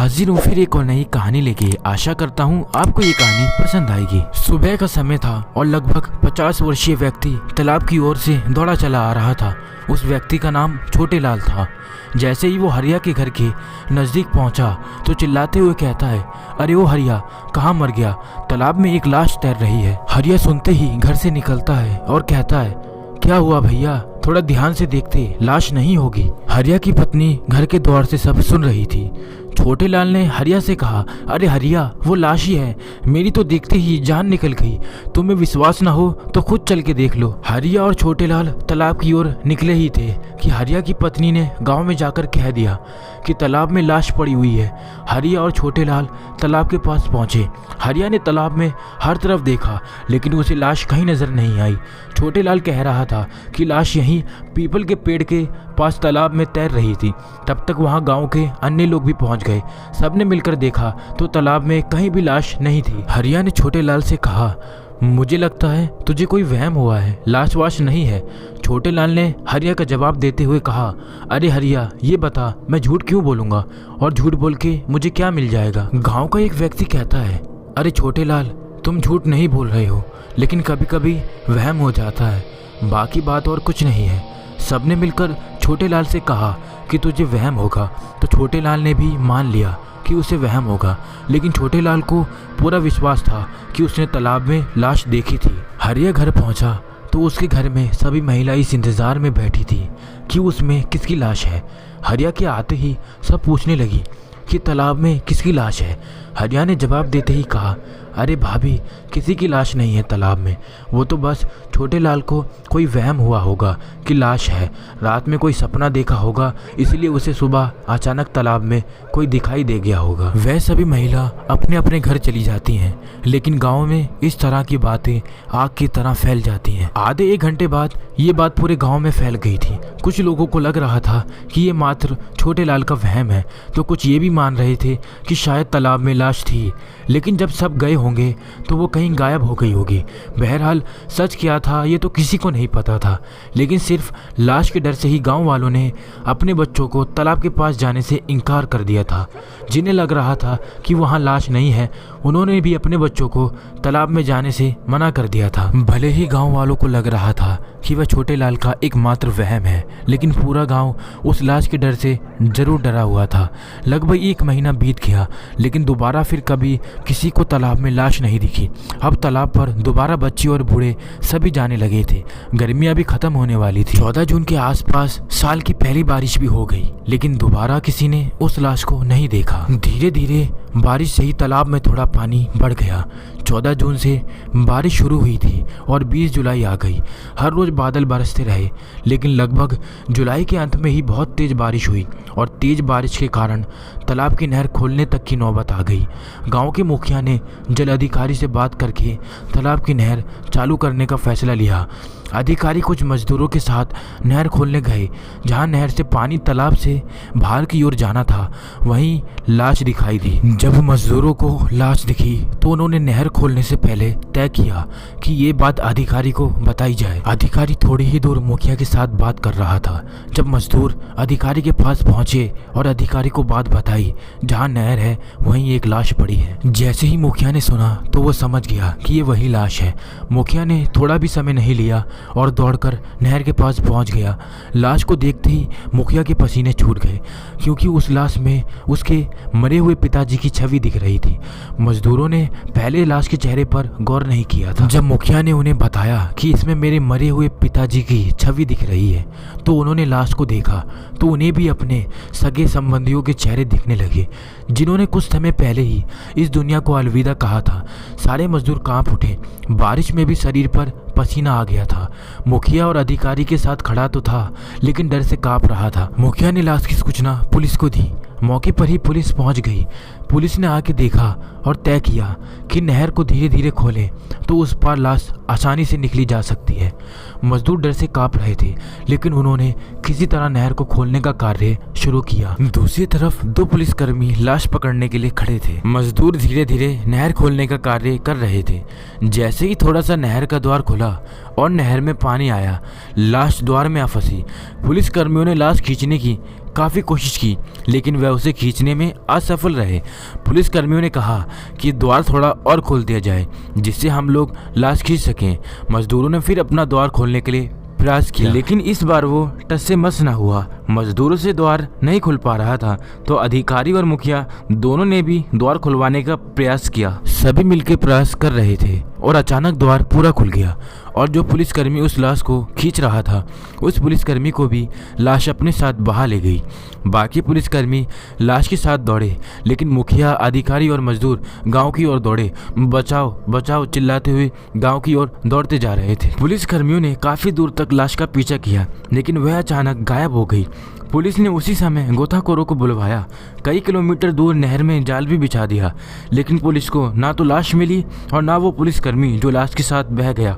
हाजिर हूँ फिर एक और नई कहानी लेके। आशा करता हूँ आपको ये कहानी पसंद आएगी। सुबह का समय था और लगभग 50 वर्षीय व्यक्ति तालाब की ओर से दौड़ा चला आ रहा था। उस व्यक्ति का नाम छोटे लाल था। जैसे ही वो हरिया के घर के नज़दीक पहुंचा तो चिल्लाते हुए कहता है, अरे ओ हरिया, कहाँ मर गया? तालाब में एक लाश तैर रही है। हरिया सुनते ही घर से निकलता है और कहता है, क्या हुआ भैया, थोड़ा ध्यान से देखते, लाश नहीं होगी। हरिया की पत्नी घर के द्वार से सब सुन रही थी। छोटे लाल ने हरिया से कहा, अरे हरिया, वो लाश ही है, मेरी तो देखते ही जान निकल गई। तुम्हें विश्वास ना हो तो खुद चल के देख लो। हरिया और छोटे लाल तालाब की ओर निकले ही थे कि हरिया की पत्नी ने गांव में जाकर कह दिया कि तालाब में लाश पड़ी हुई है। हरिया और छोटे लाल तालाब के पास पहुंचे। हरिया ने तालाब में हर तरफ देखा लेकिन उसे लाश कहीं नजर नहीं आई। छोटे लाल कह रहा था कि लाश यहीं पीपल के पेड़ के पास तालाब में तैर रही थी। तब तक वहां गांव के अन्य लोग भी पहुंच गए। सबने मिलकर देखा तो तालाब में कहीं भी लाश नहीं थी। हरिया ने छोटे लाल से कहा, मुझे लगता है तुझे कोई वहम हुआ है, लाश वाश नहीं है। छोटे लाल ने हरिया का जवाब देते हुए कहा, अरे हरिया, ये बता, मैं झूठ क्यों बोलूँगा और झूठ बोल के मुझे क्या मिल जाएगा? गांव का एक व्यक्ति कहता है, अरे छोटे लाल, तुम झूठ नहीं बोल रहे हो, लेकिन कभी कभी वहम हो जाता है, बाकी बात और कुछ नहीं है। सबने मिलकर छोटे लाल से कहा कि तुझे वहम होगा, तो छोटे लाल ने भी मान लिया कि उसे वहम होगा। लेकिन छोटे लाल को पूरा विश्वास था कि उसने तालाब में लाश देखी थी। हरिया घर पहुंचा तो उसके घर में सभी महिलाएं इस इंतज़ार में बैठी थी कि उसमें किसकी लाश है। हरिया के आते ही सब पूछने लगी कि तालाब में किसकी लाश है। हरिया ने जवाब देते ही कहा, अरे भाभी, किसी की लाश नहीं है तालाब में, वो तो बस छोटे लाल को कोई वहम हुआ होगा कि लाश है। रात में कोई सपना देखा होगा, इसलिए उसे सुबह अचानक तालाब में कोई दिखाई दे गया होगा। वह सभी महिला अपने अपने घर चली जाती हैं, लेकिन गांव में इस तरह की बातें आग की तरह फैल जाती हैं। आधे एक घंटे बाद ये बात पूरे गाँव में फैल गई थी। कुछ लोगों को लग रहा था कि ये मात्र छोटे लाल का वहम है, तो कुछ ये भी मान रहे थे कि शायद तालाब में लाश थी। लेकिन जब सब गए होंगे तो वो कहीं गायब हो गई होगी। बहरहाल सच क्या था ये तो किसी को नहीं पता था, लेकिन सिर्फ लाश के डर से ही गांव वालों ने अपने बच्चों को तालाब के पास जाने से इनकार कर दिया था। जिन्हें लग रहा था कि वहां लाश नहीं है, उन्होंने भी अपने बच्चों को तालाब में जाने से मना कर दिया था। भले ही गांव वालों को लग रहा था कि वह छोटे लाल का एकमात्र वहम है, लेकिन पूरा गांव उस लाश के डर से जरूर डरा हुआ था। लगभग 1 महीना बीत गया, लेकिन दोबारा फिर कभी किसी को तालाब में लाश नहीं दिखी। अब तालाब पर दोबारा बच्चे और बूढ़े सभी जाने लगे थे। गर्मियां भी खत्म होने वाली थी। 14 जून के आसपास साल की पहली बारिश भी हो गई, लेकिन दोबारा किसी ने उस लाश को नहीं देखा। धीरे धीरे बारिश से ही तालाब में थोड़ा पानी बढ़ गया। 14 जून से बारिश शुरू हुई थी और 20 जुलाई आ गई। हर रोज बादल बरसते रहे, लेकिन लगभग जुलाई के अंत में ही बहुत तेज बारिश हुई और तेज बारिश के कारण तालाब की नहर खोलने तक की नौबत आ गई। गांव के मुखिया ने जल अधिकारी से बात करके तालाब की नहर चालू करने का फैसला लिया। अधिकारी कुछ मजदूरों के साथ नहर खोलने गए। जहां नहर से पानी तालाब से बाहर की ओर जाना था, वहीं लाश दिखाई दी। जब मजदूरों को लाश दिखी तो उन्होंने नहर खोलने से पहले तय किया कि ये बात अधिकारी को बताई जाए। अधिकारी थोड़ी ही दूर मुखिया के साथ बात कर रहा था। जब मजदूर अधिकारी के पास पहुंचे और अधिकारी को बात बताई, जहां नहर है वहीं एक लाश पड़ी है। जैसे ही मुखिया ने सुना तो वो समझ गया कि ये वही लाश है। मुखिया ने थोड़ा भी समय नहीं लिया और दौड़कर नहर के पास पहुंच गया। लाश को देखते ही मुखिया के पसीने छूट गए, क्योंकि उस लाश में उसके मरे हुए पिताजी की छवि दिख रही थी। मजदूरों ने पहले लाश के चेहरे पर गौर नहीं किया था। जब मुखिया ने उन्हें बताया कि इसमें मेरे मरे हुए पिताजी की छवि दिख रही है, तो उन्होंने लाश को देखा तो उन्हें भी अपने सगे संबंधियों के चेहरे दिखने लगे, जिन्होंने कुछ समय पहले ही इस दुनिया को अलविदा कहा था। सारे मजदूर कांप उठे। बारिश में भी शरीर पर पसीना आ गया था। मुखिया और अधिकारी के साथ खड़ा तो था, लेकिन डर से कांप रहा था। मुखिया ने लाश की सूचना पुलिस को दी। मौके पर ही पुलिस पहुंच गई। पुलिस ने आके देखा और तय किया कि नहर को धीरे धीरे खोलें तो उस पार लाश आसानी से निकली जा सकती है। मजदूर डर से कांप रहे थे, लेकिन उन्होंने किसी तरह नहर को खोलने का कार्य शुरू किया। दूसरी तरफ 2 पुलिसकर्मी लाश पकड़ने के लिए खड़े थे। मजदूर धीरे धीरे नहर खोलने का कार्य कर रहे थे। जैसे ही थोड़ा सा नहर का द्वार खुला और नहर में पानी आया, लाश द्वार में आ फंसी। पुलिसकर्मियों ने लाश खींचने की काफ़ी कोशिश की, लेकिन वह उसे खींचने में असफल रहे। पुलिस कर्मियों ने कहा कि द्वार थोड़ा और खोल दिया जाए जिससे हम लोग लाश खींच सकें। मजदूरों ने फिर अपना द्वार खोलने के लिए प्रयास किया, लेकिन इस बार वो टस से मस न हुआ। मजदूरों से द्वार नहीं खुल पा रहा था तो अधिकारी और मुखिया दोनों ने भी द्वार खुलवाने का प्रयास किया। सभी मिलकर प्रयास कर रहे थे और अचानक द्वार पूरा खुल गया और जो पुलिसकर्मी उस लाश को खींच रहा था उस पुलिसकर्मी को भी लाश अपने साथ बहा ले गई। बाकी पुलिसकर्मी लाश के साथ दौड़े, लेकिन मुखिया, अधिकारी और मजदूर गांव की ओर दौड़े। बचाओ बचाओ चिल्लाते हुए गांव की ओर दौड़ते जा रहे थे। पुलिसकर्मियों ने काफी दूर तक लाश का पीछा किया, लेकिन वह अचानक गायब हो गई। पुलिस ने उसी समय गोताखोरों को बुलवाया। कई किलोमीटर दूर नहर में जाल भी बिछा दिया, लेकिन पुलिस को ना तो लाश मिली और ना वो पुलिसकर्मी जो लाश के साथ बह गया।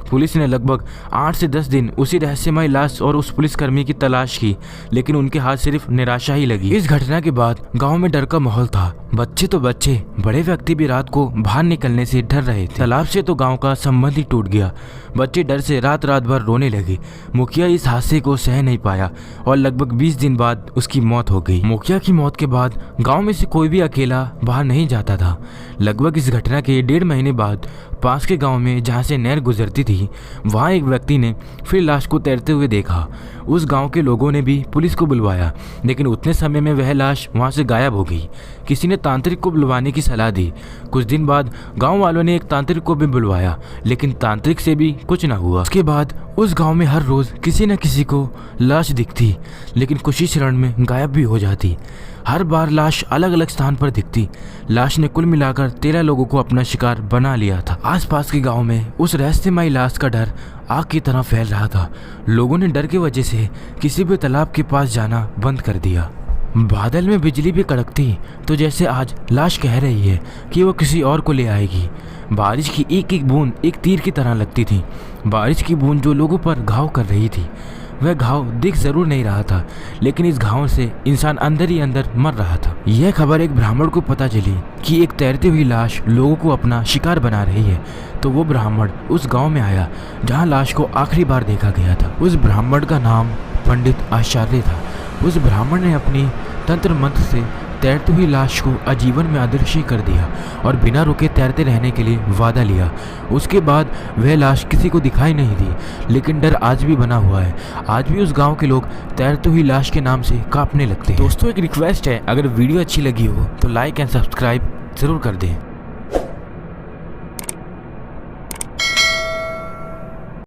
पुलिस ने लगभग 8 से 10 दिन उसी रहस्यमय लाश और उस पुलिसकर्मी की तलाश की, लेकिन उनके हाथ सिर्फ निराशा ही लगी। इस घटना के बाद गांव में डर का माहौल था। बच्चे तो बच्चे, बड़े व्यक्ति भी रात को बाहर निकलने से डर रहे थे। तालाब से तो गांव का संबंध ही टूट गया। बच्चे डर से रात रात भर रोने लगे। मुखिया इस हादसे को सह नहीं पाया और लगभग 20 दिन बाद उसकी मौत हो गई। मुखिया की मौत के बाद गांव में से कोई भी अकेला बाहर नहीं जाता था। लगभग इस घटना के 1.5 महीने बाद पास के गांव में जहां से नहर गुजरती थी वहां एक व्यक्ति ने फिर लाश को तैरते हुए देखा। उस गांव के लोगों ने भी पुलिस को बुलवाया, लेकिन उतने समय में वह लाश वहां से गायब हो गई। किसी ने तांत्रिक को बुलवाने की सलाह दी। कुछ दिन बाद गांव वालों ने एक तांत्रिक को भी बुलवाया, लेकिन तांत्रिक से भी कुछ न हुआ। उसके बाद उस गांव में हर रोज किसी न किसी को लाश दिखती, लेकिन कुछ ही क्षण में गायब भी हो जाती। हर बार लाश अलग अलग स्थान पर दिखती। लाश ने कुल मिलाकर 13 लोगों को अपना शिकार बना लिया था। आसपास के गांव में उस रहस्यमयी लाश का डर आग की तरह फैल रहा था। लोगों ने डर की वजह से किसी भी तालाब के पास जाना बंद कर दिया। बादल में बिजली भी कड़कती तो जैसे आज लाश कह रही है कि वो किसी और को ले आएगी। बारिश की एक एक बूंद एक तीर की तरह लगती थी। बारिश की बूंद जो लोगों पर घाव कर रही थी, वह घाव दिख जरूर नहीं रहा था, लेकिन इस घाव से इंसान अंदर ही अंदर मर रहा था। यह खबर एक ब्राह्मण को पता चली कि एक तैरती हुई लाश लोगों को अपना शिकार बना रही है, तो वो ब्राह्मण उस गांव में आया जहां लाश को आखिरी बार देखा गया था। उस ब्राह्मण का नाम पंडित आचार्य था। उस ब्राह्मण ने अपनी तंत्र मंत्र से तैरती हुई लाश को आजीवन में अदृश्य कर दिया और बिना रुके तैरते रहने के लिए वादा लिया। उसके बाद वह लाश किसी को दिखाई नहीं दी, लेकिन डर आज भी बना हुआ है। आज भी उस गांव के लोग तैरती हुई लाश के नाम से कांपने लगते हैं। दोस्तों, एक रिक्वेस्ट है, अगर वीडियो अच्छी लगी हो तो लाइक एंड सब्सक्राइब जरूर कर दें।